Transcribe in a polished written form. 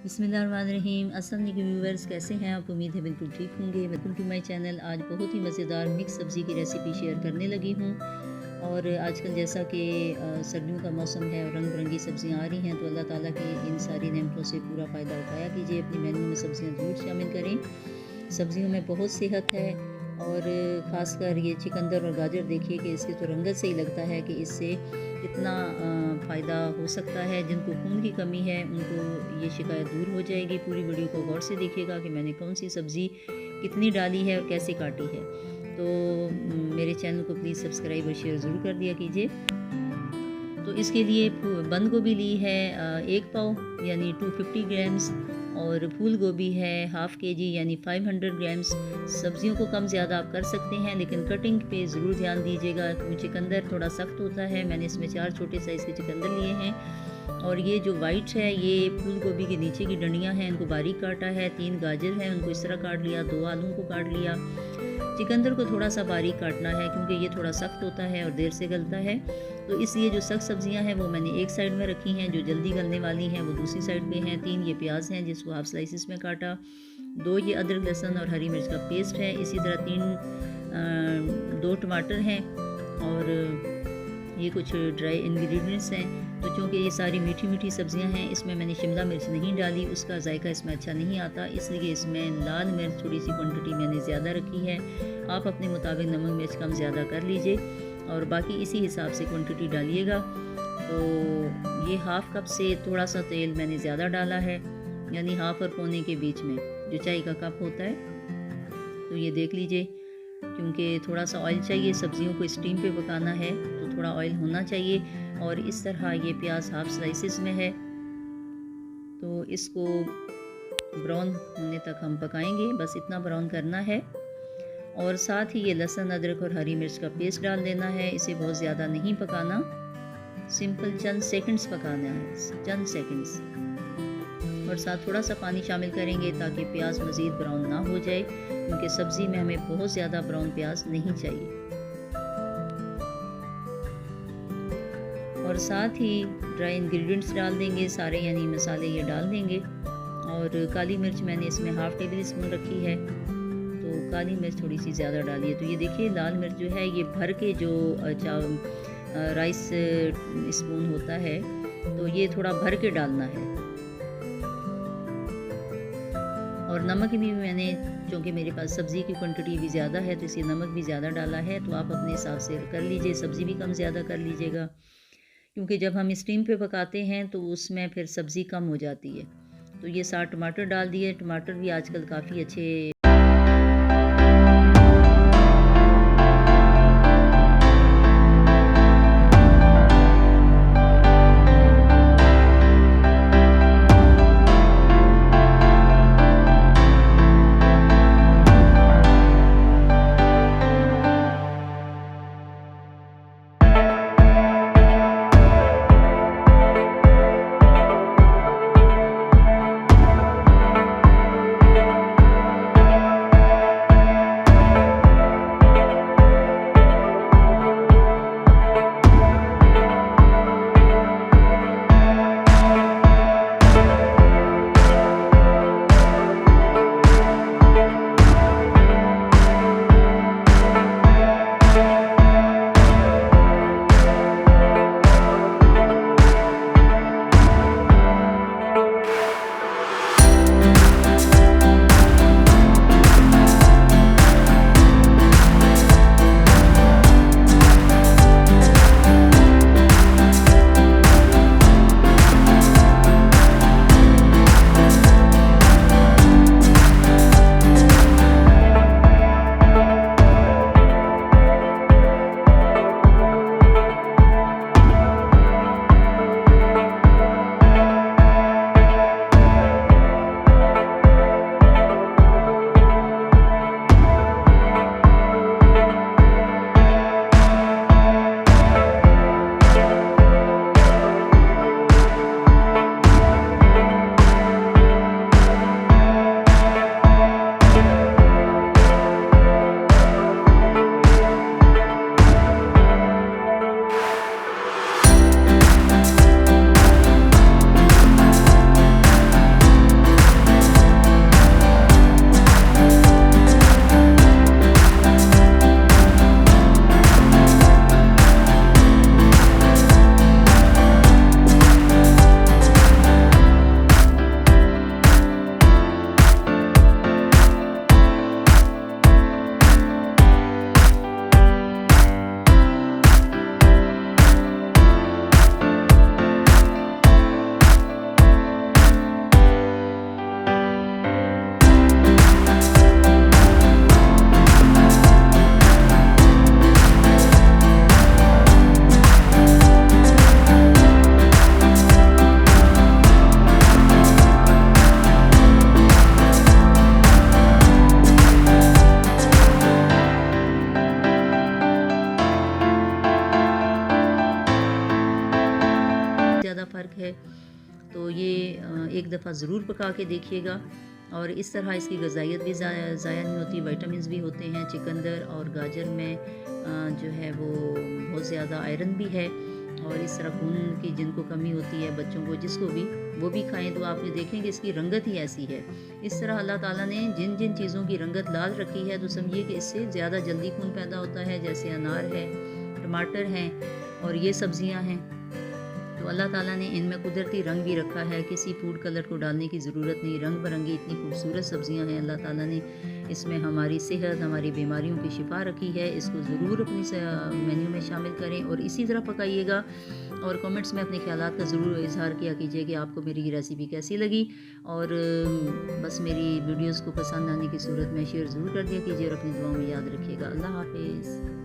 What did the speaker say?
बिस्मिल्लाहिर्रहमानिर्रहीम। अस्सलाम वालेकुम व्यूअर्स, कैसे हैं आप? उम्मीद है बिल्कुल ठीक होंगे। Welcome to my channel. आज बहुत ही मज़ेदार मिक्स सब्ज़ी की रेसिपी शेयर करने लगी हूँ। और आजकल जैसा कि सर्दियों का मौसम है और रंग बिरंगी सब्ज़ियाँ आ रही हैं, तो अल्लाह ताला की इन सारी नेमतों से पूरा फ़ायदा उठाया कीजिए। अपने मेन्यू में सब्ज़ियाँ ज़रूर शामिल करें। सब्ज़ियों में बहुत सेहत है और ख़ासकर ये चुकंदर और गाजर देखिए कि इसकी तो रंगत से ही लगता है कि इससे कितना फ़ायदा हो सकता है। जिनको खून की कमी है उनको ये शिकायत दूर हो जाएगी। पूरी वीडियो को गौर से देखिएगा कि मैंने कौन सी सब्ज़ी कितनी डाली है और कैसे काटी है। तो मेरे चैनल को प्लीज़ सब्सक्राइब और शेयर ज़रूर कर दिया कीजिए। तो इसके लिए बंद गोभी ली है 1 पाव यानी 250 ग्राम्स, और फूल गोभी है हाफ़ kg यानी 500 ग्राम्स। सब्जियों को कम ज़्यादा आप कर सकते हैं, लेकिन कटिंग पे ज़रूर ध्यान दीजिएगा। चुकंदर थोड़ा सख्त होता है, मैंने इसमें 4 छोटे साइज़ के चुकंदर लिए हैं। और ये जो वाइट है ये फूल गोभी के नीचे की डंडियाँ हैं, इनको बारीक काटा है। 3 गाजर हैं, उनको इस तरह काट लिया। 2 आलू को काट लिया। चुकंदर को थोड़ा सा बारीक काटना है क्योंकि ये थोड़ा सख्त होता है और देर से गलता है। तो इसलिए जो सख्त सब्जियां हैं वो मैंने एक साइड में रखी हैं, जो जल्दी गलने वाली हैं वो दूसरी साइड पे हैं। 3 ये प्याज हैं जिसको हाफ स्लाइसिस में काटा। 2 ये अदरक लहसुन और हरी मिर्च का पेस्ट है। इसी तरह 2 टमाटर हैं और ये कुछ ड्राई इंग्रेडिएंट्स हैं। तो चूँकि ये सारी मीठी मीठी सब्जियां हैं, इसमें मैंने शिमला मिर्च नहीं डाली, उसका जायका इसमें अच्छा नहीं आता, इसलिए इसमें लाल मिर्च थोड़ी सी क्वांटिटी मैंने ज़्यादा रखी है। आप अपने मुताबिक नमक मिर्च कम ज़्यादा कर लीजिए और बाकी इसी हिसाब से क्वांटिटी डालिएगा। तो ये हाफ़ कप से थोड़ा सा तेल मैंने ज़्यादा डाला है, यानी हाफ़ और पौने के बीच में जो चाय का कप होता है। तो ये देख लीजिए, क्योंकि थोड़ा सा ऑयल चाहिए, सब्जियों को स्टीम पे पकाना है तो थोड़ा ऑयल होना चाहिए। और इस तरह ये प्याज हाफ स्लाइसिस में है, तो इसको ब्राउन होने तक हम पकाएंगे, बस इतना ब्राउन करना है। और साथ ही ये लहसुन अदरक और हरी मिर्च का पेस्ट डाल देना है। इसे बहुत ज़्यादा नहीं पकाना, सिंपल चंद सेकंड्स पकाना है, चंद सेकंड्स। और साथ थोड़ा सा पानी शामिल करेंगे ताकि प्याज मज़ीद ब्राउन ना हो जाए, क्योंकि सब्ज़ी में हमें बहुत ज़्यादा ब्राउन प्याज नहीं चाहिए। और साथ ही ड्राई इंग्रेडिएंट्स डाल देंगे सारे, यानी मसाले ये डाल देंगे। और काली मिर्च मैंने इसमें हाफ़ टेबल स्पून रखी है, तो काली मिर्च थोड़ी सी ज़्यादा डालिए। तो ये देखिए लाल मिर्च जो है ये भर के जो राइस स्पून होता है, तो ये थोड़ा भर के डालना है। और नमक भी मैंने, क्योंकि मेरे पास सब्ज़ी की क्वांटिटी भी ज़्यादा है तो इसलिए नमक भी ज़्यादा डाला है। तो आप अपने हिसाब से कर लीजिए, सब्ज़ी भी कम ज़्यादा कर लीजिएगा, क्योंकि जब हम स्टीम पे पकाते हैं तो उसमें फिर सब्ज़ी कम हो जाती है। तो ये 7 टमाटर डाल दिए। टमाटर भी आजकल काफ़ी अच्छे एक दफ़ा ज़रूर पका के देखिएगा। और इस तरह इसकी ग़िज़ाइयत भी ज़ाया नहीं होती, विटामिन्स भी होते हैं। चुकंदर और गाजर में जो है वो बहुत ज़्यादा आयरन भी है, और इस तरह खून की जिनको कमी होती है, बच्चों को जिसको भी, वो भी खाएं तो आपने देखेंगे इसकी रंगत ही ऐसी है। इस तरह अल्लाह ताला ने जिन जिन चीज़ों की रंगत लाल रखी है तो समझिए कि इससे ज़्यादा जल्दी खून पैदा होता है, जैसे अनार है, टमाटर हैं और ये सब्ज़ियां हैं। तो अल्लाह ताला ने इनमें कुदरती रंग भी रखा है, किसी फूड कलर को डालने की ज़रूरत नहीं। रंग बिरंगी इतनी खूबसूरत सब्ज़ियां हैं अल्लाह ताला ने इसमें। हमारी सेहत, हमारी बीमारियों की शिफा रखी है। इसको ज़रूर अपनी मेन्यू में शामिल करें और इसी तरह पकाइएगा। और कमेंट्स में अपने ख्यालात का ज़रूर इज़हार किया कीजिए कि आपको मेरी रेसिपी कैसी लगी। और बस मेरी वीडियोज़ को पसंद आने की सूरत में शेयर ज़रूर कर दिया कीजिए और अपनी दुआओं में याद रखिएगा। अल्लाह हाफ़िज़।